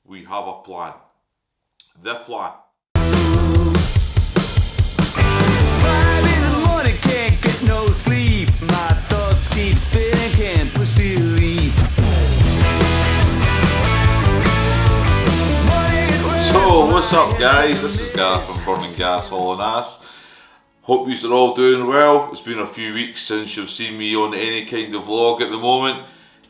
we have a plan. The plan. 5 in the morning, can't get no sleep. My thoughts keep spinning, can't push delete. So what's up guys, this is Gareth from Burning Gas Hauling Ass. Hope you're all doing well. It's been a few weeks since you've seen me on any kind of vlog at the moment.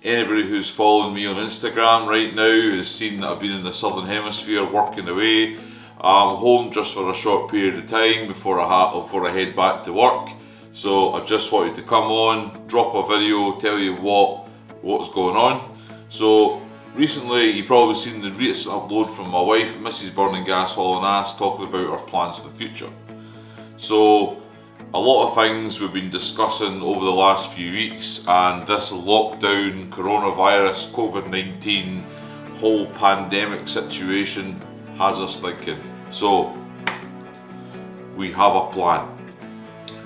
Anybody who's following me on Instagram right now has seen that I've been in the Southern Hemisphere working away. I'm home just for a short period of time before I head back to work. So I just wanted to come on, drop a video, tell you what's going on. So recently, you've probably seen the recent upload from my wife, Mrs. Burning Gas Hauling Ass, talking about our plans for the future. So a lot of things we've been discussing over the last few weeks, and this lockdown, coronavirus, COVID-19 whole pandemic situation has us thinking. So we have a plan.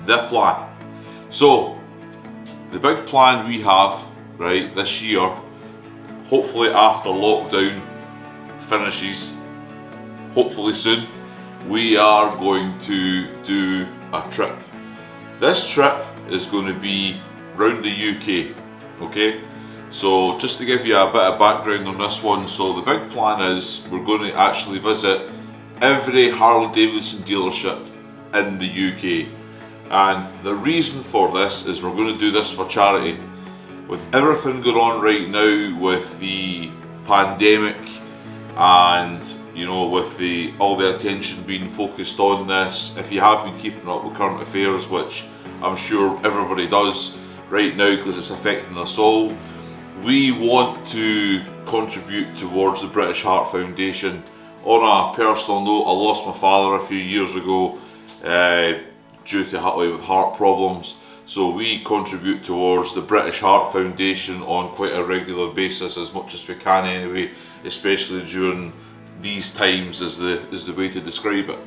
The plan. So the big plan we have, right, this year, hopefully after lockdown finishes, hopefully soon, we are going to do a trip. This trip is going to be round the UK, okay? So just to give you a bit of background on this one, so the big plan is we're going to actually visit every Harley Davidson dealership in the UK. And the reason for this is we're going to do this for charity. With everything going on right now with the pandemic and with all the attention being focused on this, if you have been keeping up with current affairs, which I'm sure everybody does right now because it's affecting us all, we want to contribute towards the British Heart Foundation. On a personal note, I lost my father a few years ago due to heart problems. So we contribute towards the British Heart Foundation on quite a regular basis, as much as we can anyway, especially during these times is the way to describe it.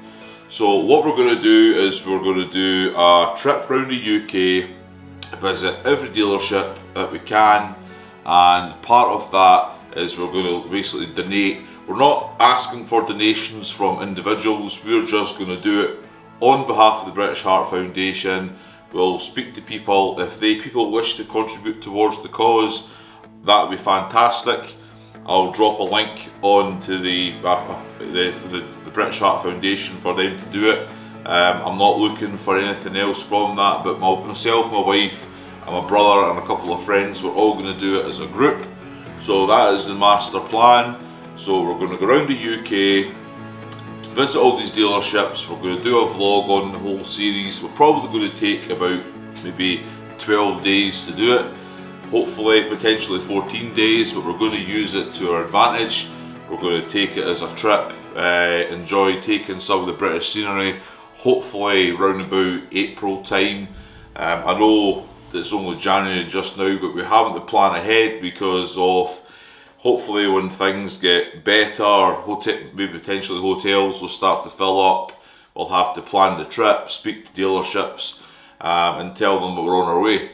So what we're going to do is we're going to do a trip around the UK, visit every dealership that we can, and part of that is we're going to basically donate. We're not asking for donations from individuals, we're just going to do it on behalf of the British Heart Foundation. We'll speak to people. If people wish to contribute towards the cause, that would be fantastic. I'll drop a link onto the British Heart Foundation for them to do it. I'm not looking for anything else from that, but myself, my wife, and my brother and a couple of friends, we're all going to do it as a group. So that is the master plan. So we're going to go around the UK, visit all these dealerships. We're going to do a vlog on the whole series. We're probably going to take about maybe 12 days to do it. Hopefully, potentially 14 days, but we're going to use it to our advantage. We're going to take it as a trip, enjoy taking some of the British scenery, hopefully round about April time. I know it's only January just now, but we haven't the plan ahead because of hopefully when things get better, maybe potentially hotels will start to fill up. We'll have to plan the trip, speak to dealerships, and tell them that we're on our way.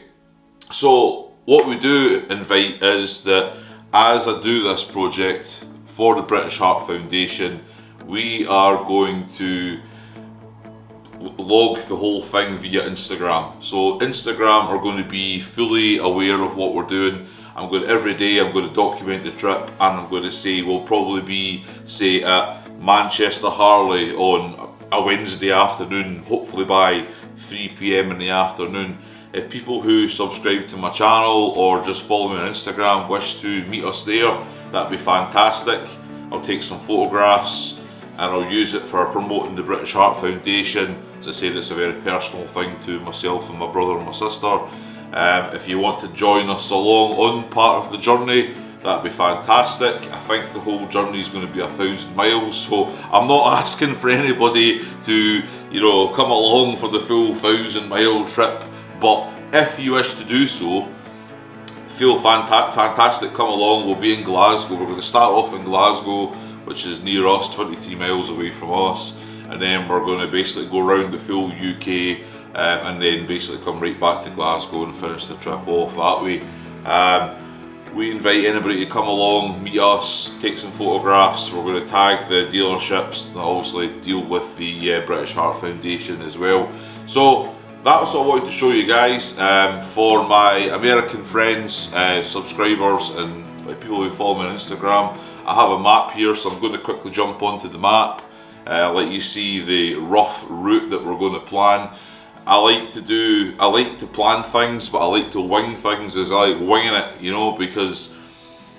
So what we do invite is that as I do this project for the British Heart Foundation, we are going to log the whole thing via Instagram. So Instagram are going to be fully aware of what we're doing. Every day I'm going to document the trip, and I'm going to say we'll probably be, say, at Manchester Harley on a Wednesday afternoon, hopefully by 3 PM in the afternoon. If people who subscribe to my channel or just follow me on Instagram wish to meet us there, that'd be fantastic. I'll take some photographs and I'll use it for promoting the British Heart Foundation. As I said, it's a very personal thing to myself and my brother and my sister. If you want to join us along on part of the journey, that'd be fantastic. I think the whole journey is going to be 1,000 miles, so I'm not asking for anybody to come along for the full 1,000-mile trip. But if you wish to do so, feel fantastic, come along. We'll be in Glasgow. We're going to start off in Glasgow, which is near us, 23 miles away from us, and then we're going to basically go around the full UK and then basically come right back to Glasgow and finish the trip off that way. we invite anybody to come along, meet us, take some photographs. We're going to tag the dealerships and obviously deal with the British Heart Foundation as well. So that's what I wanted to show you guys. For my American friends, subscribers and people who follow me on Instagram, I have a map here, so I'm going to quickly jump onto the map, let you see the rough route that we're going to plan. I like to plan things, but I like to wing things as I like winging it, you know, because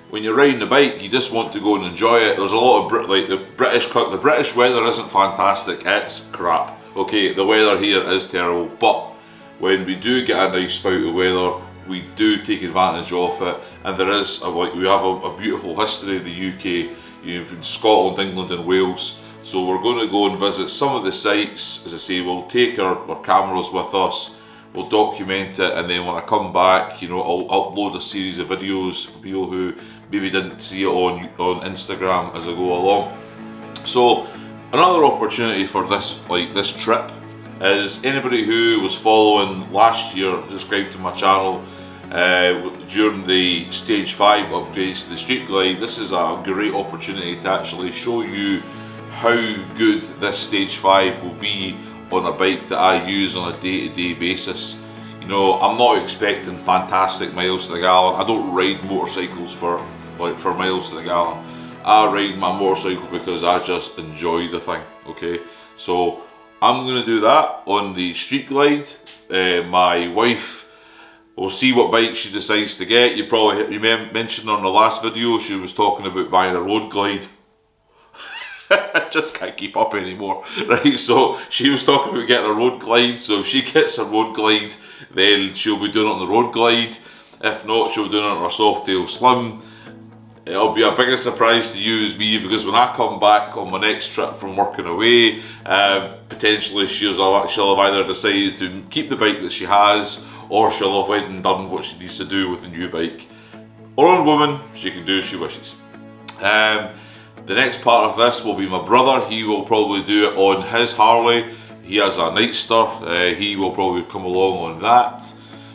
when you're riding a bike, you just want to go and enjoy it. There's a lot of the British weather isn't fantastic, it's crap. Okay, the weather here is terrible, but when we do get a nice spout of weather, we do take advantage of it, and there is we have a beautiful history of the UK, in Scotland, England and Wales. So we're going to go and visit some of the sites. As I say, we'll take our cameras with us, we'll document it, and then when I come back, you know, I'll upload a series of videos for people who maybe didn't see it on Instagram as I go along. So another opportunity for this trip is anybody who was following last year, subscribed to my channel during the stage 5 upgrades to the Street Glide. This is a great opportunity to actually show you how good this stage 5 will be on a bike that I use on a day-to-day basis. You know, I'm not expecting fantastic miles to the gallon. I don't ride motorcycles for miles to the gallon. I ride my motorcycle because I just enjoy the thing, okay? So I'm going to do that on the Street Glide. My wife will see what bike she decides to get. You mentioned on the last video she was talking about buying a road glide. I just can't keep up anymore, right? So she was talking about getting a road glide. So if she gets a road glide, then she'll be doing it on the road glide. If not, she'll be doing it on her Softail Slim. It'll be a bigger surprise to you as me, because when I come back on my next trip from working away, potentially she'll have either decided to keep the bike that she has, or she'll have went and done what she needs to do with the new bike. Or on woman, she can do as she wishes. The next part of this will be my brother. He will probably do it on his Harley. He has a Nightster. He will probably come along on that.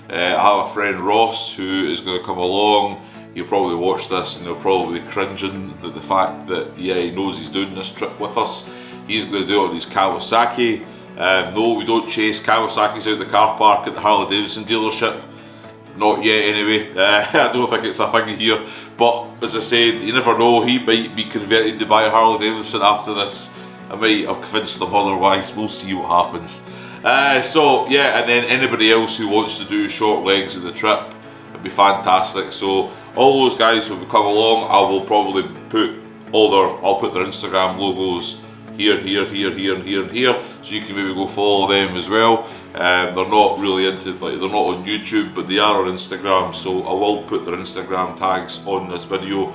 I have a friend Ross who is going to come along. He'll probably watch this and he'll probably be cringing at the fact that, yeah, he knows he's doing this trip with us. He's going to do it on his Kawasaki. No, we don't chase Kawasaki's out the car park at the Harley Davidson dealership. Not yet anyway. I don't think it's a thing here. But as I said, you never know, he might be converted to buy a Harley Davidson after this. I might have convinced him otherwise, we'll see what happens. So yeah, and then anybody else who wants to do short legs of the trip, it'd be fantastic. So all those guys who will come along, I will probably put I'll put their Instagram logos here, here, here, here, and here, and here, so you can maybe go follow them as well. They're not really into, they're not on YouTube, but they are on Instagram, so I will put their Instagram tags on this video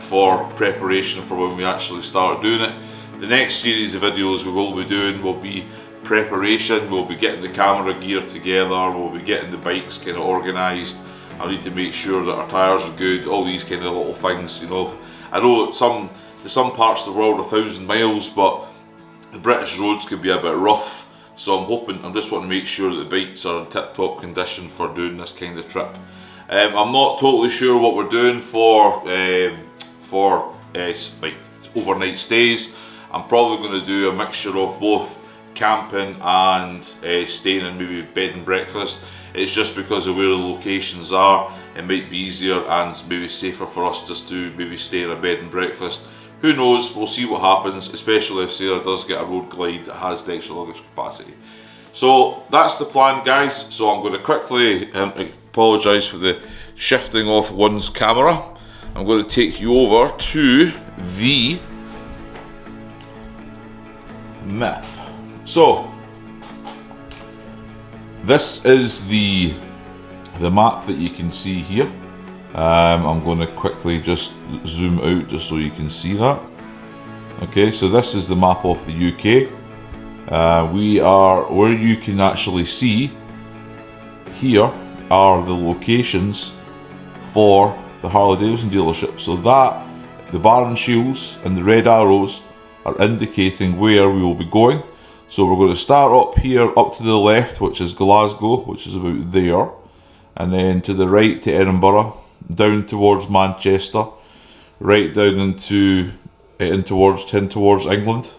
for preparation for when we actually start doing it. The next series of videos we will be doing will be preparation. We'll be getting the camera gear together, we'll be getting the bikes kind of organised. I need to make sure that our tyres are good, all these kind of little things, you know. I know some parts of the world are 1,000 miles, but the British roads could be a bit rough. So I'm just wanting to make sure that the bikes are in tip-top condition for doing this kind of trip. I'm not totally sure what we're doing for like overnight stays. I'm probably going to do a mixture of both camping and staying in maybe bed and breakfast. It's just because of where the locations are, it might be easier and maybe safer for us just to maybe stay in a bed and breakfast. Who knows, we'll see what happens, especially if Sarah does get a road glide that has the extra luggage capacity. So that's the plan, guys. So I'm going to quickly apologise for the shifting off one's camera. I'm going to take you over to the map. So this is the map that you can see here. I'm going to quickly just zoom out just so you can see that. Okay, so this is the map of the UK. We are, where you can actually see, here are the locations for the Harley Davidson dealership. So that, the bar and shields and the red arrows are indicating where we will be going. So we're going to start up here, up to the left, which is Glasgow, which is about there. And then to the right to Edinburgh, down towards Manchester, right down into in towards England.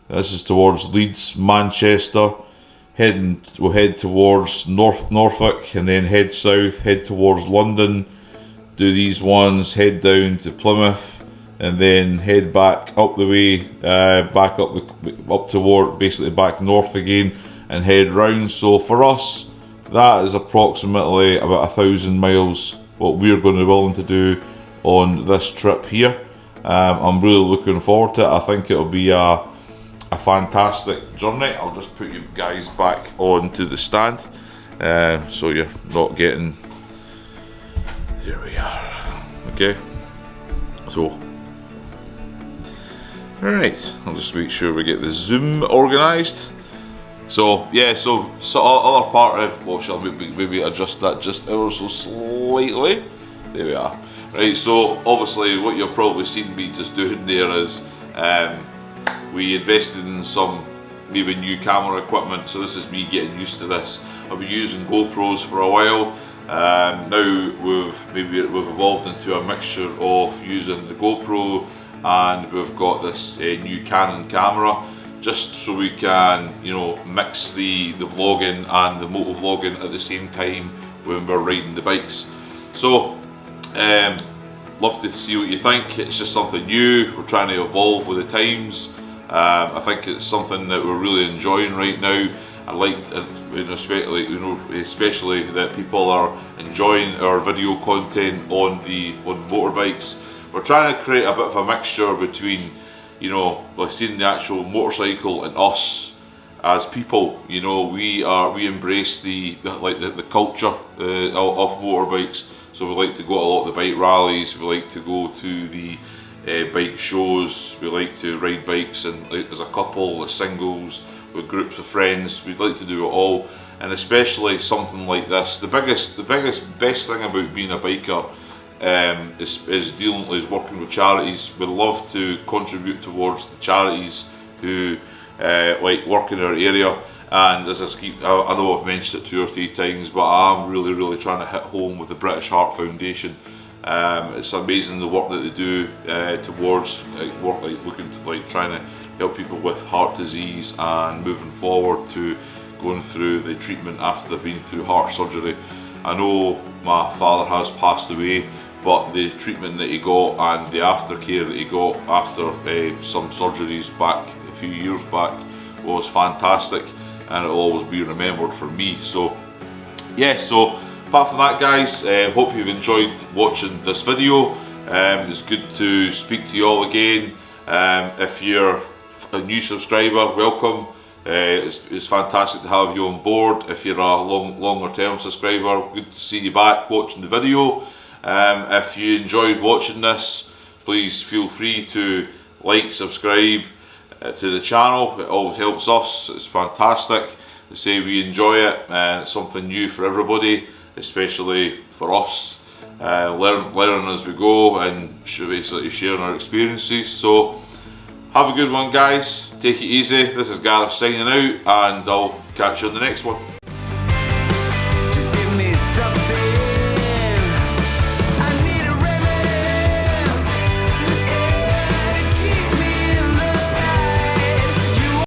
This is towards Leeds, Manchester. We'll head towards Norfolk, and then head south, head towards London. Do these ones, head down to Plymouth, and then head back up the way, back up toward basically back north again, and head round. So for us, that is approximately about 1,000 miles. What we're going to be willing to do on this trip here. I'm really looking forward to it. I think it'll be a fantastic journey. I'll just put you guys back onto the stand, so you're not getting. Here we are. Okay. So, right. I'll just make sure we get the zoom organised. So yeah. So other part of. Well, shall we maybe adjust that just ever so slightly? There we are. Right. So obviously, what you've probably seen me just doing there is. We invested in some maybe new camera equipment, so this is me getting used to this. I've been using GoPros for a while. Now we've evolved into a mixture of using the GoPro, and we've got this new Canon camera, just so we can, you know, mix the vlogging and the motor vlogging at the same time when we're riding the bikes. So love to see what you think. It's just something new. We're trying to evolve with the times. I think it's something that we're really enjoying right now. I like, especially that people are enjoying our video content on motorbikes. We're trying to create a bit of a mixture between, you know, like seeing the actual motorcycle and us as people. You know, we embrace the culture of motorbikes. So we like to go to a lot of the bike rallies. We like to go to the bike shows. We like to ride bikes, and as a couple, as singles, with groups of friends. We'd like to do it all, and especially something like this. The best thing about being a biker is working with charities. We love to contribute towards the charities who like work in our area. And as I know I've mentioned it 2 or 3 times, but I'm really trying to hit home with the British Heart Foundation. It's amazing the work that they do towards trying to help people with heart disease and moving forward to going through the treatment after they've been through heart surgery. I know my father has passed away, but the treatment that he got and the aftercare that he got after some surgeries back a few years back was fantastic, and it'll always be remembered for me. So yeah, so apart from that, guys, hope you've enjoyed watching this video. It's good to speak to you all again. If you're a new subscriber, welcome. It's fantastic to have you on board. If you're a longer term subscriber, good to see you back watching the video. If you enjoyed watching this, please feel free to like, subscribe to the channel. It always helps us. It's fantastic to say we enjoy it, and it's something new for everybody, especially for us, learning as we go and basically sharing our experiences. So have a good one, guys. Take it easy. This is Gareth signing out, and I'll catch you on the next one.